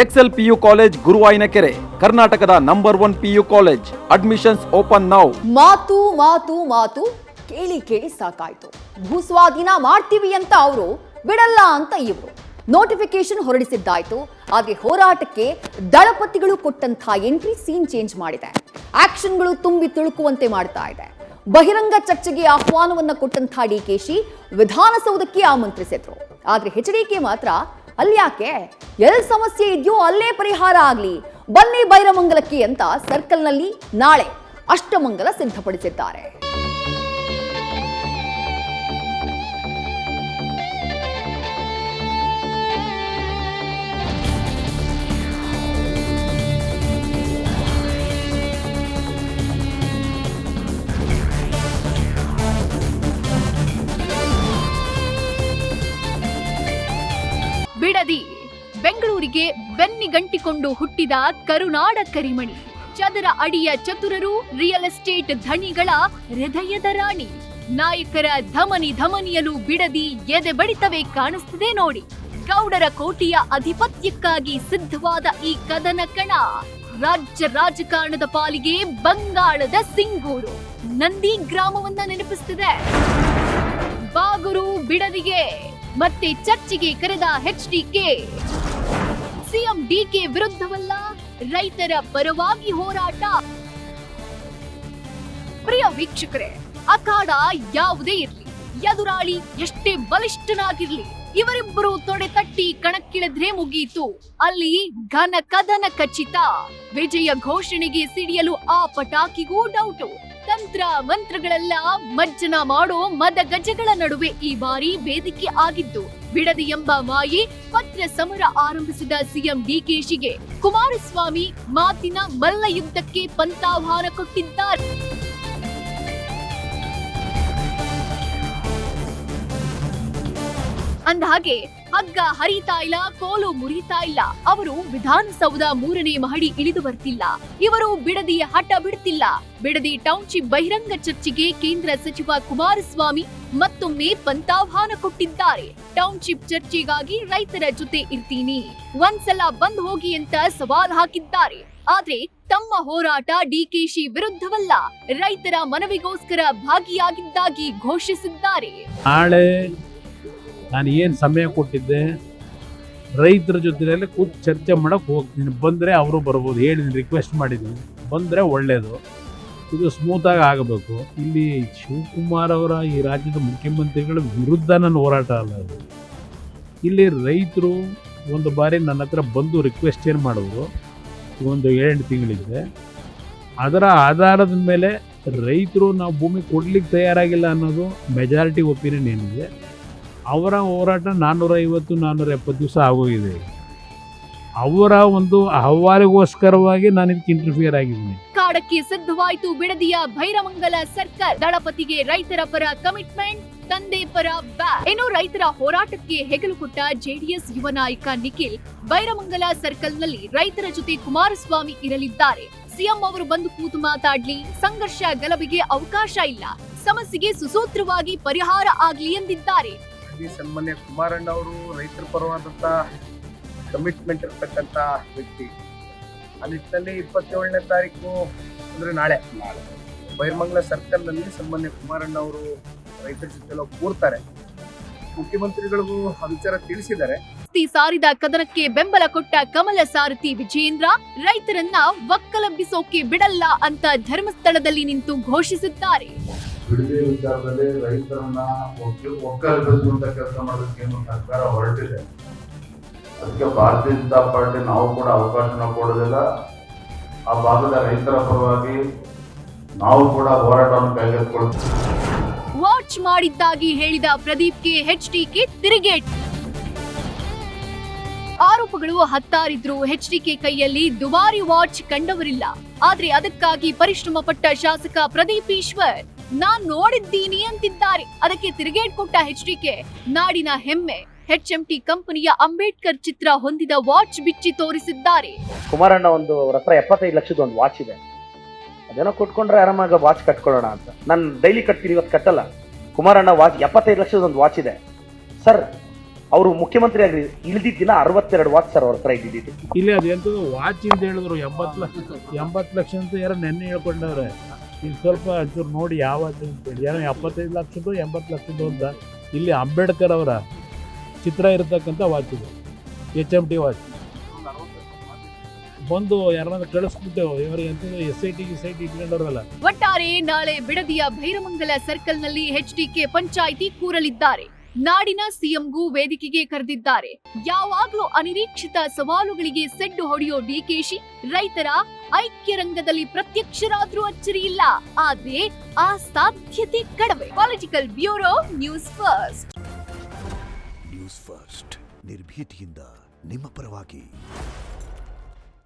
Excel PU college ಗುರುವಾಯಿನಕೆರೆ, ಕರ್ನಾಟಕದ number 1 PU college. Admissions open now. ಮಾತು ಮಾತು ಮಾತು ಕೇಳಿ ಕೇಳಿ ಸಾಕಾಯ್ತು. ಭೂಸ್ವಾಧೀನ ಮಾಡ್ತೀವಿ ಅಂತ ಅವರು, ಬಿಡಲ್ಲ ಅಂತ ಇವರು. ನೋಟಿಫಿಕೇಶನ್ ಹೊರಡಿಸಿದ್ದಾಯ್ತು. ಆದ್ರೆ ಹೋರಾಟಕ್ಕೆ ದಳಪತಿಗಳು ಕೊಟ್ಟಂತ ಎಂಟ್ರಿ ಸೀನ್ ಚೇಂಜ್ ಮಾಡಿದೆ. ಆಕ್ಷನ್ಗಳು ತುಂಬಿ ತುಳುಕುವಂತೆ ಮಾಡ್ತಾ ಇದೆ. ಬಹಿರಂಗ ಚರ್ಚೆಗೆ ಆಹ್ವಾನವನ್ನ ಕೊಟ್ಟಂತ ಡಿಕೆಶಿ ವಿಧಾನಸೌಧಕ್ಕೆ ಆಮಂತ್ರಿಸಿದ್ರು. ಆದ್ರೆ HDK ಮಾತ್ರ ಅಲ್ಯಾಕೆ, ಎಲ್ಲಿ ಸಮಸ್ಯೆ ಇದೆಯೋ ಅಲ್ಲೇ ಪರಿಹಾರ ಆಗ್ಲಿ, ಬನ್ನಿ ಬೈರಮಂಗಲಕ್ಕೆ ಅಂತ ಸರ್ಕಲ್ನಲ್ಲಿ ನಾಳೆ ಅಷ್ಟಮಂಗಲ ಸಿದ್ಧಪಡಿಸಿದ್ದಾರೆ. ಬಿಡದಿ ಬೆಂಗಳೂರಿಗೆ ಬೆನ್ನಿಗಂಟಿಕೊಂಡು ಹುಟ್ಟಿದ ಕರುನಾಡ ಕರಿಮಣಿ, ಚದರ ಅಡಿಯ ಚತುರರು, ರಿಯಲ್ ಎಸ್ಟೇಟ್ ಧಣಿಗಳ ಹೃದಯದ ರಾಣಿ. ನಾಯಕರ ಧಮನಿ ಧಮನಿಯಲು ಬಿಡದಿ ಎದೆ ಬಡಿತವೇ ಕಾಣಿಸ್ತಿದೆ ನೋಡಿ. ಗೌಡರ ಕೋಟೆಯ ಅಧಿಪತ್ಯಕ್ಕಾಗಿ ಸಿದ್ಧವಾದ ಈ ಕದನ ಕಣ ರಾಜ್ಯ ರಾಜಕಾರಣದ ಪಾಲಿಗೆ ಬಂಗಾಳದ ಸಿಂಗೂರು, ನಂದಿ ಗ್ರಾಮವನ್ನ ನೆನಪಿಸುತ್ತಿದೆ. ಬಾಗುರು ಬಿಡದಿಗೆ ಮತ್ತೆ ಚರ್ಚೆಗೆ ಕರೆದ HDK. ಸಿಎಂ DK ವಿರುದ್ಧವಲ್ಲ, ರೈತರ ಪರವಾಗಿ ಹೋರಾಟ. ಪ್ರಿಯ ವೀಕ್ಷಕರೇ, ಅಖಾಡ ಯಾವುದೇ ಇರ್ಲಿ, ಎದುರಾಳಿ ಎಷ್ಟೇ ಬಲಿಷ್ಠನಾಗಿರ್ಲಿ, ಇವರಿಬ್ಬರು ತೊಡೆ ತಟ್ಟಿ ಕಣಕ್ಕಿಳಿದ್ರೆ ಮುಗೀತು. ಅಲ್ಲಿ ಘನ ಕದನ ಖಚಿತ. ವಿಜಯ ಘೋಷಣೆಗೆ ಸಿಡಿಯಲು ಆ ಪಟಾಕಿಗೂ ಡೌಟು. ತಂತ್ರ ಮಂತ್ರಗಳೆಲ್ಲ ಮಜ್ಜನ ಮಾಡೋ ಮದ ಗಜಗಳ ನಡುವೆ ಈ ಬಾರಿ ವೇದಿಕೆ ಆಗಿದ್ದು ಬಿಡದಿ ಎಂಬ ಮಾಯೆ. ಪತ್ರ ಸಮರ ಆರಂಭಿಸಿದ ಸಿಎಂ DKಶಿಗೆ ಕುಮಾರಸ್ವಾಮಿ ಮಾತಿನ ಮಲ್ಲ ಯುದ್ಧಕ್ಕೆ ಪಂಥಾಹ್ವಾನ ಕೊಟ್ಟಿದ್ದಾರೆ. ಅಂದಹಾಗೆ ಹಗ್ಗ ಹರಿತಾ ಇಲ್ಲ, ಕೋಲು ಮುರಿತಾ ಇಲ್ಲ. ಅವರು ವಿಧಾನಸೌಧ 3ನೇ ಮಹಡಿ ಇಳಿದು ಬರ್ತಿಲ್ಲ. ಇವರು ಬಿಡದಿಯ ಹಠ ಬಿಡ್ತಿಲ್ಲ. ಬಿಡದಿ ಟೌನ್ಶಿಪ್ ಬಹಿರಂಗ ಚರ್ಚೆಗೆ ಕೇಂದ್ರ ಸಚಿವ ಕುಮಾರಸ್ವಾಮಿ ಮತ್ತೊಮ್ಮೆ ಪಂಥಾಹ್ವಾನ ಕೊಟ್ಟಿದ್ದಾರೆ. ಟೌನ್ಶಿಪ್ ಚರ್ಚೆಗಾಗಿ ರೈತರ ಜೊತೆ ಇರ್ತೀನಿ, ಒಂದ್ಸಲ ಬಂದ್ ಹೋಗಿ ಅಂತ ಸವಾಲ್ ಹಾಕಿದ್ದಾರೆ. ಆದ್ರೆ ತಮ್ಮ ಹೋರಾಟ DKಶಿ ವಿರುದ್ಧವಲ್ಲ, ರೈತರ ಮನವಿಗೋಸ್ಕರ ಭಾಗಿಯಾಗಿದ್ದಾಗಿ ಘೋಷಿಸಿದ್ದಾರೆ. ನಾಳೆ ನಾನು ಏನು ಸಮಯ ಕೊಟ್ಟಿದ್ದೆ, ರೈತರ ಜೊತೆಯಲ್ಲಿ ಕೂತು ಚರ್ಚೆ ಮಾಡೋಕ್ಕೆ ಹೋಗ್ತೀನಿ. ಬಂದರೆ ಅವರು ಬರ್ಬೋದು, ಹೇಳಿದ್ದೀನಿ, ರಿಕ್ವೆಸ್ಟ್ ಮಾಡಿದ್ದೀನಿ. ಬಂದರೆ ಒಳ್ಳೆಯದು. ಇದು ಸ್ಮೂತಾಗಿ ಆಗಬೇಕು. ಇಲ್ಲಿ ಶಿವಕುಮಾರ್ ಅವರ ಈ ರಾಜ್ಯದ ಮುಖ್ಯಮಂತ್ರಿಗಳ ವಿರುದ್ಧ ನನ್ನ ಹೋರಾಟ ಅಲ್ಲ ಅದು. ಇಲ್ಲಿ ರೈತರು ಒಂದು ಬಾರಿ ನನ್ನ ಹತ್ರ ಬಂದು ರಿಕ್ವೆಸ್ಟ್ ಏನು ಮಾಡೋದು, ಒಂದು 7 ತಿಂಗಳಿದೆ. ಅದರ ಆಧಾರದ ಮೇಲೆ ರೈತರು ನಾವು ಭೂಮಿ ಕೊಡ್ಲಿಕ್ಕೆ ತಯಾರಾಗಿಲ್ಲ ಅನ್ನೋದು ಮೆಜಾರಿಟಿ ಒಪಿನಿಯನ್ ಏನಿದೆ. ಅವರ ಹೋರಾಟ 450-470 ದಿವಸ ಆಗೋಗಿದೆ. ಅವರ ಒಂದು ಅಹವಾಲಿಗೋಸ್ಕರವಾಗಿ ನಾನು ಇದಕ್ಕೆ ಇಂಟರ್ಫಿಯರ್ ಆಗಿದ್ದೀನಿ. ಕಾಡಕ್ಕೆ ಸಿದ್ಧವಾಯಿತು ಬಿಡದಿಯ ಬೈರಮಂಗಲ ಸರ್ಕಲ್. ದಳಪತಿಗೆ ರೈತರ ಪರ ಕಮಿಟ್ಮೆಂಟ್, ತಂದೆ ಪರ ಬ್ಯಾಕ್. ಇನ್ನು ರೈತರ ಹೋರಾಟಕ್ಕೆ ಹೆಗಲು ಕೊಟ್ಟ JDS ಯುವ ನಾಯಕ ನಿಖಿಲ್ ಬೈರಮಂಗಲ ಸರ್ಕಲ್ನಲ್ಲಿ ರೈತರ ಜೊತೆ ಕುಮಾರಸ್ವಾಮಿ ಇರಲಿದ್ದಾರೆ. ಸಿಎಂ ಅವರು ಬಂದು ಕೂತು ಮಾತಾಡ್ಲಿ, ಸಂಘರ್ಷ ಗಲಭೆಗೆ ಅವಕಾಶ ಇಲ್ಲ, ಸಮಸ್ಯೆಗೆ ಸುಸೂತ್ರವಾಗಿ ಪರಿಹಾರ ಆಗ್ಲಿ ಎಂದಿದ್ದಾರೆ. ಸನ್ಮಾನ್ಯ ಕುಮಾರಣ್ಣ ಅವರು ರೈತರ ಪರವಾದಂತ ಕಮಿಟ್ಮೆಂಟ್ ಇರತಕ್ಕಂತ ವ್ಯಕ್ತಿ. ಆ ನಿಟ್ಟಿನಲ್ಲಿ 27ನೇ ತಾರೀಕು ಅಂದ್ರೆ ನಾಳೆ ಬೈರಮಂಗಲ ಸರ್ಕಲ್ ನಲ್ಲಿ ಸನ್ಮಾನ್ಯ ಕುಮಾರಣ್ಣ ಅವರು ರೈತರ ಜೊತೆ ಕೂರ್ತಾರೆ. ಮುಖ್ಯಮಂತ್ರಿಗಳಿಗೂ ಆ ವಿಚಾರ ತಿಳಿಸಿದ್ದಾರೆ. ಸಾರಿದ ಕದನಕ್ಕೆ ಬೆಂಬಲ ಕೊಟ್ಟ ಕಮಲ ಸಾರಥಿ ವಿಜಯೇಂದ್ರ ರೈತರನ್ನ ಒಕ್ಕಲೆಬ್ಬಿಸೋಕೆ ಬಿಡಲ್ಲ ಅಂತ ಧರ್ಮಸ್ಥಳದಲ್ಲಿ ನಿಂತು ಘೋಷಿಸಿದ್ದಾರೆ. ಬಿಡದಿ ವಿಚಾರದಲ್ಲಿ ರೈತರನ್ನ ಒಕ್ಕಲೆಬ್ಬಿಸುವಂತ ಕೆಲಸ ಮಾಡೋದಕ್ಕೆ ಸರ್ಕಾರ ಹೊರಟಿದೆ. ಅದಕ್ಕೆ ಭಾರತೀಯ ಜನತಾ ಪಾರ್ಟಿ ನಾವು ಕೂಡ ಅವಕಾಶನ ಕೊಡೋದಿಲ್ಲ. ಆ ಭಾಗದ ರೈತರ ಪರವಾಗಿ ನಾವು ಕೂಡ ಹೋರಾಟವನ್ನು ಕೈಗೆತ್ತಿಕೊಳ್ತೀವಿ. ವಾಚ್ ಮಾಡಿದ್ದಾಗಿ ಹೇಳಿದ ಪ್ರದೀಪ್ಗೆ HDK ತಿರುಗೇಟ್. ಆರೋಪಗಳು ಹತ್ತಾರಿದ್ರು. HDK ಕೈಯಲ್ಲಿ ದುಬಾರಿ ವಾಚ್ ಕಂಡವರಿಲ್ಲ. ಆದ್ರೆ ಅದಕ್ಕಾಗಿ ಪರಿಶ್ರಮ ಪಟ್ಟ ಶಾಸಕ ಪ್ರದೀಪ್ ಈಶ್ವರ್ ನಾನ್ ನೋಡಿದ್ದೀನಿ ಅಂತಿದ್ದಾರೆ. ಅದಕ್ಕೆ ತಿರುಗೇಟ್ ಕೊಟ್ಟ HDK ನಾಡಿನ ಹೆಮ್ಮೆ HMT ಕಂಪನಿಯ ಅಂಬೇಡ್ಕರ್ ಚಿತ್ರ ಹೊಂದಿದ ವಾಚ್ ಬಿಚ್ಚಿ ತೋರಿಸಿದ್ದಾರೆ. ಕುಮಾರಣ್ಣ ಅವ್ರ ಹತ್ರ 75 ಲಕ್ಷದ ಒಂದು ವಾಚ್ ಇದೆ. ಅದೇನೋ ಕೊಟ್ಕೊಂಡ್ರೆ ಆರಾಮಾಗ ವಾಚ್ ಕಟ್ಕೊಳ್ಳೋಣ ಅಂತ. ನಾನು ಡೈಲಿ ಕಟ್ತೀನಿ, ಇವತ್ತು ಕಟ್ಟಲ್ಲ. ಕುಮಾರಣ್ಣ ವಾಚ್ 75 ಲಕ್ಷದ ಒಂದು ವಾಚ್ ಇದೆ ಸರ್. ಅವರು ಮುಖ್ಯಮಂತ್ರಿ ಆಗಿ ಇಳಿದಿದ್ದ ದಿನ 62 ವಾಚ್ ಸರ್ ಅವ್ರ ಹತ್ರ ಇದ್ದಿದ್ದು. ಇಲ್ಲಿ ಅದು ಎಂಥದ್ದು ವಾಚ್ ಅಂತ ಹೇಳಿದ್ರು 80 ಲಕ್ಷ ಅಂತ ಯಾರೋ ನೆನ್ನೆ ಹೇಳ್ಕೊಂಡವ್ರೆ. ಈಗ ಸ್ವಲ್ಪ ಒಂಚೂರು ನೋಡಿ ಯಾವ ವಾಚ್ ಅಂತೇಳಿ ಏನೋ 75 ಲಕ್ಷದ್ದು 80 ಲಕ್ಷದ್ದು ಅಂತ. ಇಲ್ಲಿ ಅಂಬೇಡ್ಕರ್ ಅವರ ಚಿತ್ರ ಇರತಕ್ಕಂಥ ವಾಚ್ ಇದು, HMT ವಾಚ್. ಬಂದು ಯಾರನ್ನ ಕಳಿಸ್ಬಿಟ್ಟು ಇವರಿಗೆ ಎಂಥದ್ದು SIT ಇಟ್ಕೊಂಡವ್ರಲ್ಲ. ಒಟ್ಟಾರೆ ನಾಳೆ ಬಿಡದಿಯ ಭೈರಮಂಗಲ ಸರ್ಕಲ್ನಲ್ಲಿ HDK ಪಂಚಾಯಿತಿ ಕೂರಲಿದ್ದಾರೆ. ನಾಡಿನ ಸಿಎಂಗೂ ವೇದಿಕೆಗೆ ಕರೆದಿದ್ದಾರೆ. ಯಾವಾಗ್ಲೂ ಅನಿರೀಕ್ಷಿತ ಸವಾಲುಗಳಿಗೆ ಸೆಡ್ಡು ಹೊಡೆಯೋ ಡಿಕೆಶಿ ರೈತರ ಐಕ್ಯ ರಂಗದಲ್ಲಿ ಪ್ರತ್ಯಕ್ಷರಾದ್ರೂ ಅಚ್ಚರಿ ಇಲ್ಲ. ಆದ್ರೆ ಆ ಸಾಧ್ಯತೆ ಕಡಿಮೆ. ಪೊಲಿಟಿಕಲ್ ಬ್ಯೂರೋ ನ್ಯೂಸ್ ಫಸ್ಟ್ ನಿರ್ಭೀತಿಯಿಂದ ನಿಮ್ಮ ಪರವಾಗಿ.